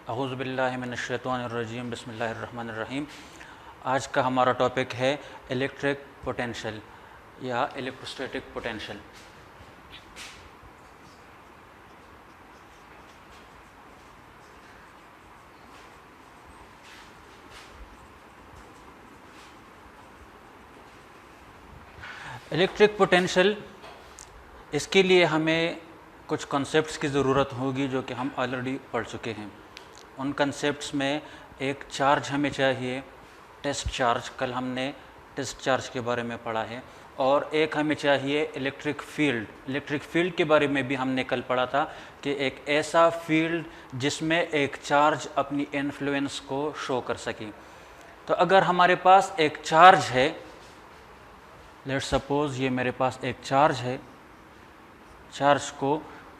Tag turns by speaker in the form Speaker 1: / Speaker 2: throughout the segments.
Speaker 1: अऊज़ु बिल्लाहि मिनश्शैतानिर्रजीम बिस्मिल्लाहिर्रहमानिर्रहीम। आज का हमारा टॉपिक है इलेक्ट्रिक पोटेंशियल या इलेक्ट्रोस्टैटिक पोटेंशियल। इलेक्ट्रिक पोटेंशियल, इसके लिए हमें कुछ कॉन्सेप्ट्स की ज़रूरत होगी जो कि हम ऑलरेडी पढ़ चुके हैं। उन कॉन्सेप्ट्स में एक चार्ज हमें चाहिए, टेस्ट चार्ज, कल हमने टेस्ट चार्ज के बारे में पढ़ा है, और एक हमें चाहिए इलेक्ट्रिक फील्ड। इलेक्ट्रिक फील्ड के बारे में भी हमने कल पढ़ा था कि एक ऐसा फील्ड जिसमें एक चार्ज अपनी इन्फ्लुएंस को शो कर सके। तो अगर हमारे पास एक चार्ज है, लेट्स सपोज ये मेरे पास एक चार्ज है, चार्ज को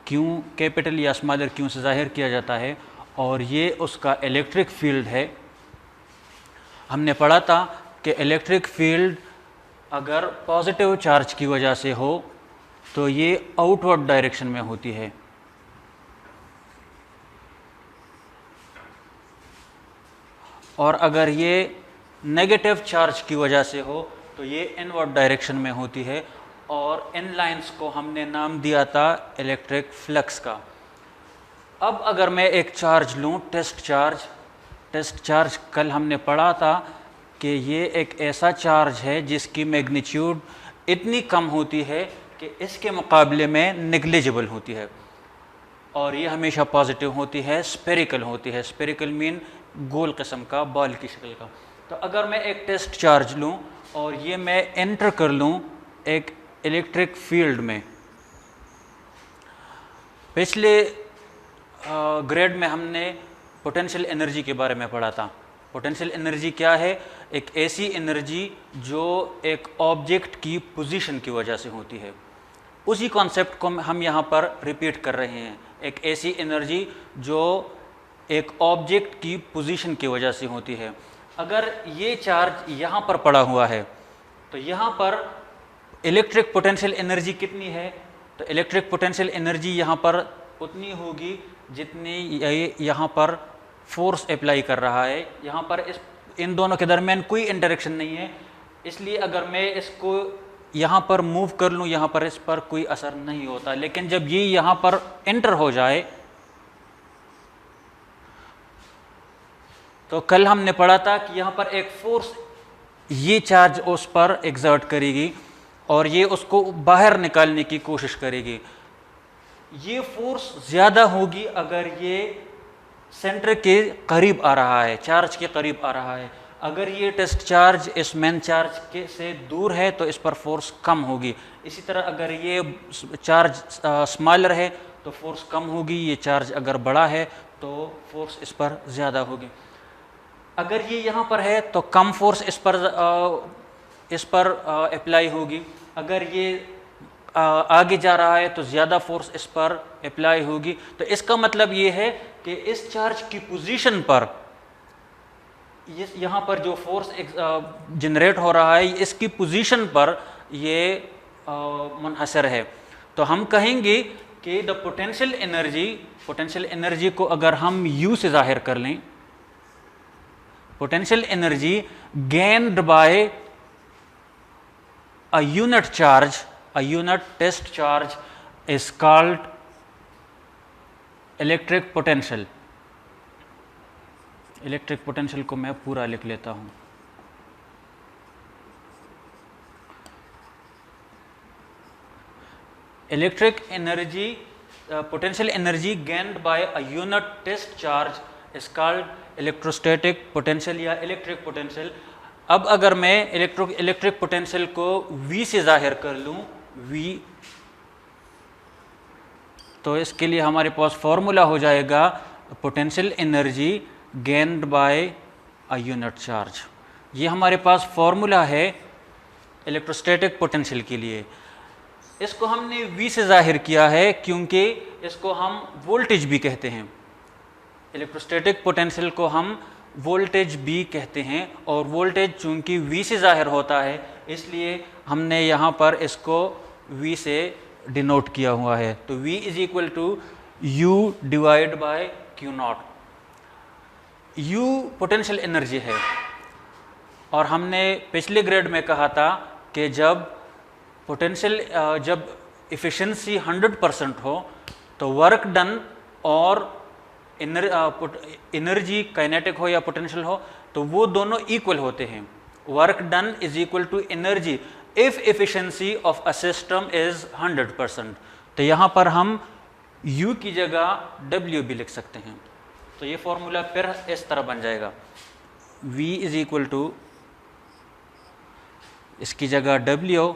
Speaker 1: क्यू कैपिटल या स्मॉलर क्यू से ज़ाहिर किया जाता है, और ये उसका इलेक्ट्रिक फील्ड है। हमने पढ़ा था कि इलेक्ट्रिक फील्ड अगर पॉजिटिव चार्ज की वजह से हो तो ये आउटवर्ड डायरेक्शन में होती है, और अगर ये नेगेटिव चार्ज की वजह से हो तो ये इनवर्ड डायरेक्शन में होती है। और इन लाइंस को हमने नाम दिया था इलेक्ट्रिक फ्लक्स का। अब अगर मैं एक चार्ज लूँ, टेस्ट चार्ज कल हमने पढ़ा था कि ये एक ऐसा चार्ज है जिसकी मैग्नीट्यूड इतनी कम होती है कि इसके मुकाबले में नेग्लिजिबल होती है, और ये हमेशा पॉजिटिव होती है, स्फेरिकल होती है। स्फेरिकल मीन गोल किस्म का, बॉल की शक्ल का। तो अगर मैं एक टेस्ट चार्ज लूँ और ये मैं एंटर कर लूँ एक इलेक्ट्रिक फील्ड में, पिछले ग्रेड में हमने पोटेंशियल एनर्जी के बारे में पढ़ा था। पोटेंशियल एनर्जी क्या है? एक ऐसी एनर्जी जो एक ऑब्जेक्ट की पोजीशन की वजह से होती है। उसी कॉन्सेप्ट को हम यहाँ पर रिपीट कर रहे हैं। एक ऐसी एनर्जी जो एक ऑब्जेक्ट की पोजीशन की वजह से होती है। अगर ये चार्ज यहाँ पर पड़ा हुआ है तो यहाँ पर इलेक्ट्रिक पोटेंशियल एनर्जी कितनी है? तो इलेक्ट्रिक पोटेंशियल एनर्जी यहाँ पर उतनी होगी जितनी यहाँ पर फोर्स अप्लाई कर रहा है। यहाँ पर इन दोनों के दरमियान कोई इंटरेक्शन नहीं है, इसलिए अगर मैं इसको यहाँ पर मूव कर लूँ, यहाँ पर इस पर कोई असर नहीं होता। लेकिन जब ये यहाँ पर एंटर हो जाए, तो कल हमने पढ़ा था कि यहाँ पर एक फोर्स ये चार्ज उस पर एग्जर्ट करेगी और ये उसको बाहर निकालने की कोशिश करेगी। ये फोर्स ज़्यादा होगी अगर ये सेंटर के करीब आ रहा है, चार्ज के करीब आ रहा है। अगर ये टेस्ट चार्ज इस मेन चार्ज के से दूर है तो इस पर फोर्स कम होगी। इसी तरह अगर ये चार्ज स्मॉलर है तो फोर्स कम होगी, ये चार्ज अगर बड़ा है तो फोर्स इस पर ज़्यादा होगी। अगर ये यहाँ पर है तो कम फोर्स इस पर अप्लाई होगी। अगर ये आगे जा रहा है तो ज़्यादा फोर्स इस पर अप्लाई होगी। तो इसका मतलब ये है कि इस चार्ज की पोजीशन पर यहाँ पर जो फोर्स जनरेट हो रहा है, इसकी पोजीशन पर ये मुनहसर है। तो हम कहेंगे कि द पोटेंशियल एनर्जी को अगर हम U से जाहिर कर लें, potential energy gained bye a unit charge, a unit test charge is called electric potential. Electric potential को मैं पूरा लिख लेता हूं। Electric energy, potential energy gained by a unit test charge is called electrostatic potential या electric potential. अब अगर मैं इलेक्ट्रिक पोटेंशियल को V से जाहिर कर लूँ, V, तो इसके लिए हमारे पास फॉर्मूला हो जाएगा potential energy gained by a unit charge. ये हमारे पास फॉर्मूला है इलेक्ट्रोस्टैटिक पोटेंशियल के लिए। इसको हमने V से जाहिर किया है क्योंकि इसको हम वोल्टेज भी कहते हैं। इलेक्ट्रोस्टैटिक पोटेंशियल को हम वोल्टेज भी कहते हैं, और वोल्टेज चूंकि V से जाहिर होता है इसलिए हमने यहाँ पर इसको V से डिनोट किया हुआ है। तो V is equal to U divide by Q naught. U potential energy है, और हमने पिछले ग्रेड में कहा था कि जब इफ़िशेंसी 100% हो तो वर्क डन और एनर्जी काइनेटिक हो या पोटेंशियल हो तो वो दोनों इक्वल होते हैं। Work done is equal to energy if efficiency of a system is 100%। तो यहाँ पर हम U की जगह W भी लिख सकते हैं। तो ये फॉर्मूला फिर इस तरह बन जाएगा, V इज इक्वल टू इसकी जगह W,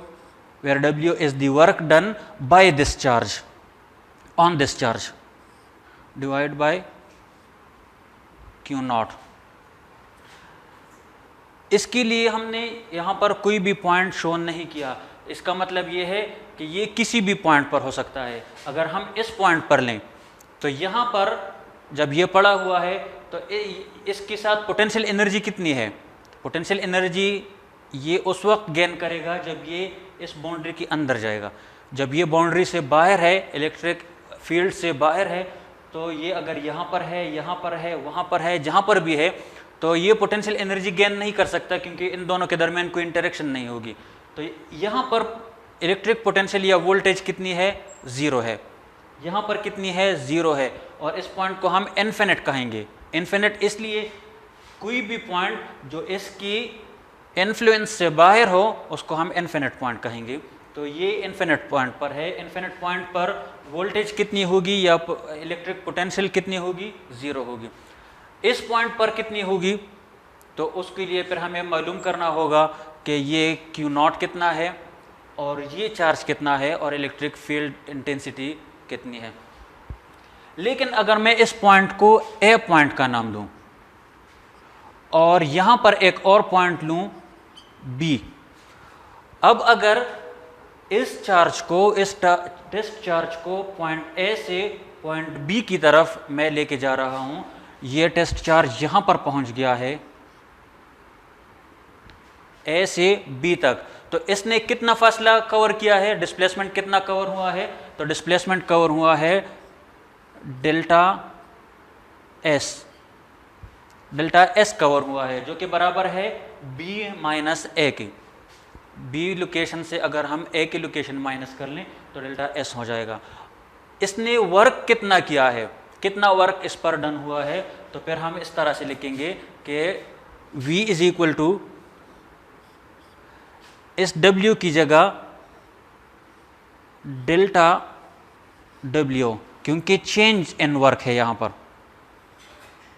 Speaker 1: where W is the work done by this charge on this charge divided by Q naught। इसके लिए हमने यहाँ पर कोई भी पॉइंट शो नहीं किया। इसका मतलब ये है कि ये किसी भी पॉइंट पर हो सकता है। अगर हम इस पॉइंट पर लें तो यहाँ पर जब ये पड़ा हुआ है तो इसके साथ पोटेंशियल एनर्जी कितनी है? पोटेंशियल एनर्जी ये उस वक्त गेन करेगा जब ये इस बाउंड्री के अंदर जाएगा। जब ये बाउंड्री से बाहर है, इलेक्ट्रिक फील्ड से बाहर है, तो ये अगर यहाँ पर है, यहाँ पर है, वहाँ पर है, जहाँ पर भी है, तो ये पोटेंशियल एनर्जी गेन नहीं कर सकता क्योंकि इन दोनों के दरमियान कोई इंटरेक्शन नहीं होगी। तो यहाँ पर इलेक्ट्रिक पोटेंशियल या वोल्टेज कितनी है? 0 है। यहाँ पर कितनी है? 0 है। और इस पॉइंट को हम इन्फिनिट कहेंगे। इन्फिनिट इसलिए कोई भी पॉइंट जो इसकी इन्फ्लुएंस से बाहर हो उसको हम इन्फिनिट पॉइंट कहेंगे। तो ये इन्फिनिट पॉइंट पर है। इन्फिनिट पॉइंट पर वोल्टेज कितनी होगी या इलेक्ट्रिक पोटेंशियल कितनी होगी? 0 होगी। इस पॉइंट पर कितनी होगी? तो उसके लिए फिर हमें मालूम करना होगा कि ये Q नॉट कितना है और ये चार्ज कितना है और इलेक्ट्रिक फील्ड इंटेंसिटी कितनी है। लेकिन अगर मैं इस पॉइंट को A पॉइंट का नाम दूं और यहाँ पर एक और पॉइंट लूं B, अब अगर इस चार्ज को, इस टेस्ट चार्ज को पॉइंट A से पॉइंट B की तरफ मैं लेके जा रहा हूं, ये टेस्ट चार्ज यहां पर पहुंच गया है A से B तक, तो इसने कितना फासला कवर किया है? डिस्प्लेसमेंट कितना कवर हुआ है? तो डिस्प्लेसमेंट कवर हुआ है डेल्टा S कवर हुआ है, जो कि बराबर है B माइनस A के। B लोकेशन से अगर हम A की लोकेशन माइनस कर लें तो डेल्टा S हो जाएगा। इसने वर्क कितना किया है, कितना वर्क इस पर डन हुआ है? तो फिर हम इस तरह से लिखेंगे कि V इज इक्वल टू इस W की जगह डेल्टा W, क्योंकि चेंज इन वर्क है यहाँ पर,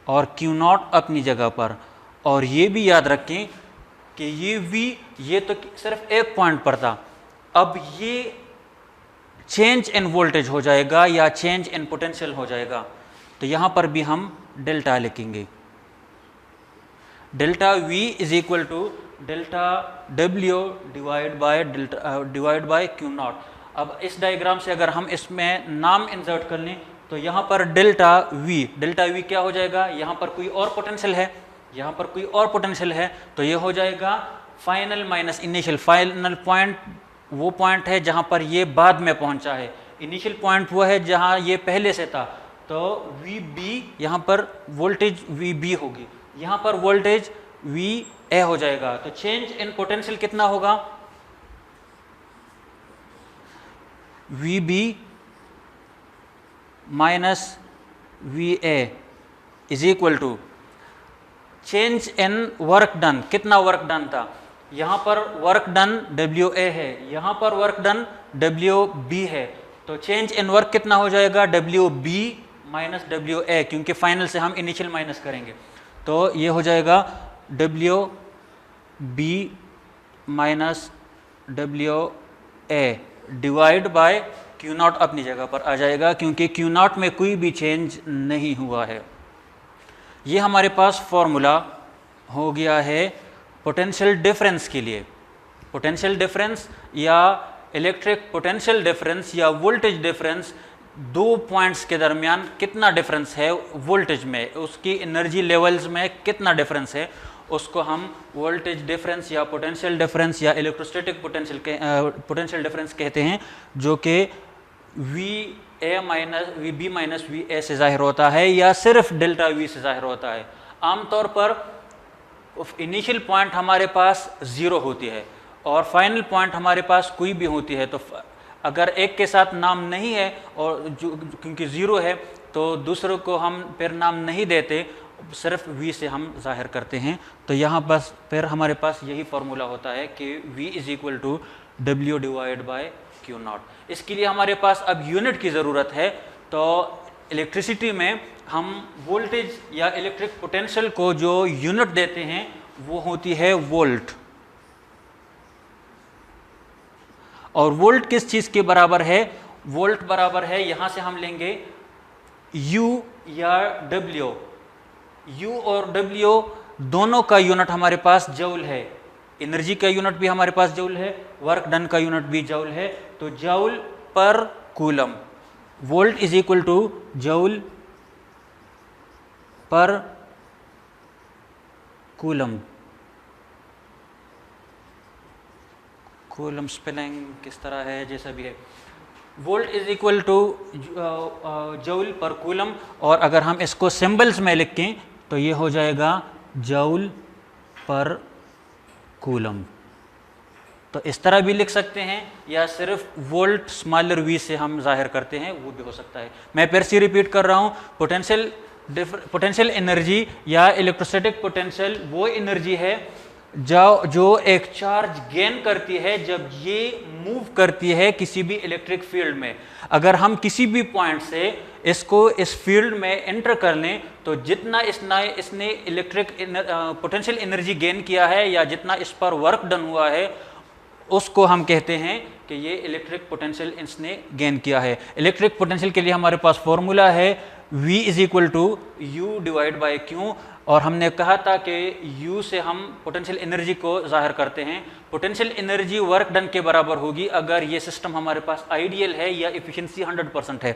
Speaker 1: और Q नॉट अपनी जगह पर। और ये भी याद रखें कि ये V ये तो सिर्फ एक पॉइंट पर था, अब ये चेंज इन वोल्टेज हो जाएगा या चेंज इन पोटेंशियल हो जाएगा। तो यहाँ पर भी हम डेल्टा लिखेंगे। Delta V is equal to delta W divide by Q naught. अब इस डायग्राम से अगर हम इसमें नाम इंसर्ट कर लें तो यहाँ पर डेल्टा V क्या हो जाएगा? यहाँ पर कोई और पोटेंशियल है, यहाँ पर कोई और पोटेंशियल है, तो ये हो जाएगा final minus initial. Final point वो पॉइंट है जहाँ पर ये बाद में पहुँचा है, इनिशियल पॉइंट वो है जहाँ ये पहले से था। तो VB यहाँ पर वोल्टेज VB होगी, यहाँ पर वोल्टेज VA हो जाएगा। तो चेंज इन पोटेंशियल कितना होगा? VB minus VA is equal to change in work done. कितना वर्क डन था? यहाँ पर वर्क डन WA है, यहाँ पर वर्क डन WB है, तो चेंज इन वर्क कितना हो जाएगा? WB माइनस WA, क्योंकि फाइनल से हम इनिशियल माइनस करेंगे। तो ये हो जाएगा WB minus WA divide by Q not अपनी जगह पर आ जाएगा, क्योंकि Q नॉट में कोई भी चेंज नहीं हुआ है। ये हमारे पास फॉर्मूला हो गया है पोटेंशियल डिफरेंस के लिए। पोटेंशियल डिफरेंस या इलेक्ट्रिक पोटेंशियल डिफरेंस या वोल्टेज डिफरेंस, दो पॉइंट्स के दरमियान कितना डिफरेंस है वोल्टेज में, उसकी एनर्जी लेवल्स में कितना डिफरेंस है, उसको हम वोल्टेज डिफरेंस या पोटेंशियल डिफरेंस या इलेक्ट्रोस्टैटिक पोटेंशियल डिफरेंस कहते हैं, जो कि VB माइनस VA से ज़ाहिर होता है या सिर्फ डेल्टा V से ज़ाहिर होता है। आमतौर पर इनिशियल पॉइंट हमारे पास 0 होती है और फाइनल पॉइंट हमारे पास कोई भी होती है। तो अगर एक के साथ नाम नहीं है और क्योंकि 0 है तो दूसरों को हम फिर नाम नहीं देते, सिर्फ v से हम जाहिर करते हैं। तो यहाँ बस फिर हमारे पास यही फार्मूला होता है कि v is equal to W divide by Q naught. इसके लिए हमारे पास अब यूनिट की ज़रूरत है। तो इलेक्ट्रिसिटी में हम वोल्टेज या इलेक्ट्रिक पोटेंशियल को जो यूनिट देते हैं वो होती है वोल्ट। और वोल्ट किस चीज़ के बराबर है? वोल्ट बराबर है, यहाँ से हम लेंगे U या W। U और W दोनों का यूनिट हमारे पास जूल है। एनर्जी का यूनिट भी हमारे पास जूल है, वर्क डन का यूनिट भी जूल है। तो जूल पर coulomb, volt is equal two joule पर कूलम। कूलम स्पेलिंग किस तरह है, जैसा भी है, volt is equal two joule पर कूलम। और अगर हम इसको सिंबल्स में लिखें तो ये हो जाएगा जूल पर कूलम। तो इस तरह भी लिख सकते हैं या सिर्फ वोल्ट स्मॉलर v से हम जाहिर करते हैं, वो भी हो सकता है। मैं फिर से रिपीट कर रहा हूँ, पोटेंशियल एनर्जी या इलेक्ट्रोस्टैटिक पोटेंशियल वो एनर्जी है जो एक चार्ज गेन करती है जब ये मूव करती है किसी भी इलेक्ट्रिक फील्ड में। अगर हम किसी भी पॉइंट से इसको इस फील्ड में एंटर कर लें तो जितना इसने इलेक्ट्रिक पोटेंशियल एनर्जी गेन किया है या जितना इस पर वर्क डन हुआ है उसको हम कहते हैं कि ये इलेक्ट्रिक पोटेंशियल इसने गेन किया है। इलेक्ट्रिक पोटेंशियल के लिए हमारे पास फॉर्मूला है V is equal to U divide by Q. और हमने कहा था कि U से हम पोटेंशियल एनर्जी को जाहिर करते हैं। पोटेंशियल एनर्जी वर्क डन के बराबर होगी अगर ये सिस्टम हमारे पास आइडियल है या इफिशिएंसी 100% है।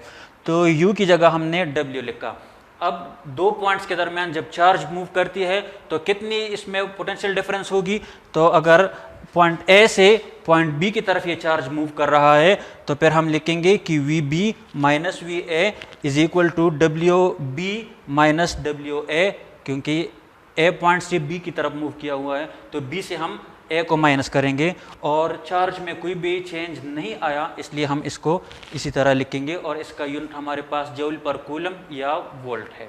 Speaker 1: तो U की जगह हमने W लिखा। अब दो पॉइंट्स के दरमियान जब चार्ज मूव करती है तो कितनी इसमें पोटेंशियल डिफरेंस होगी? तो अगर पॉइंट A से पॉइंट B की तरफ ये चार्ज मूव कर रहा है तो फिर हम लिखेंगे कि VB minus VA is equal to WB minus WA, क्योंकि A पॉइंट से B की तरफ मूव किया हुआ है तो B से हम A को माइनस करेंगे और चार्ज में कोई भी चेंज नहीं आया, इसलिए हम इसको इसी तरह लिखेंगे और इसका यूनिट हमारे पास जूल पर कूलम या वोल्ट है।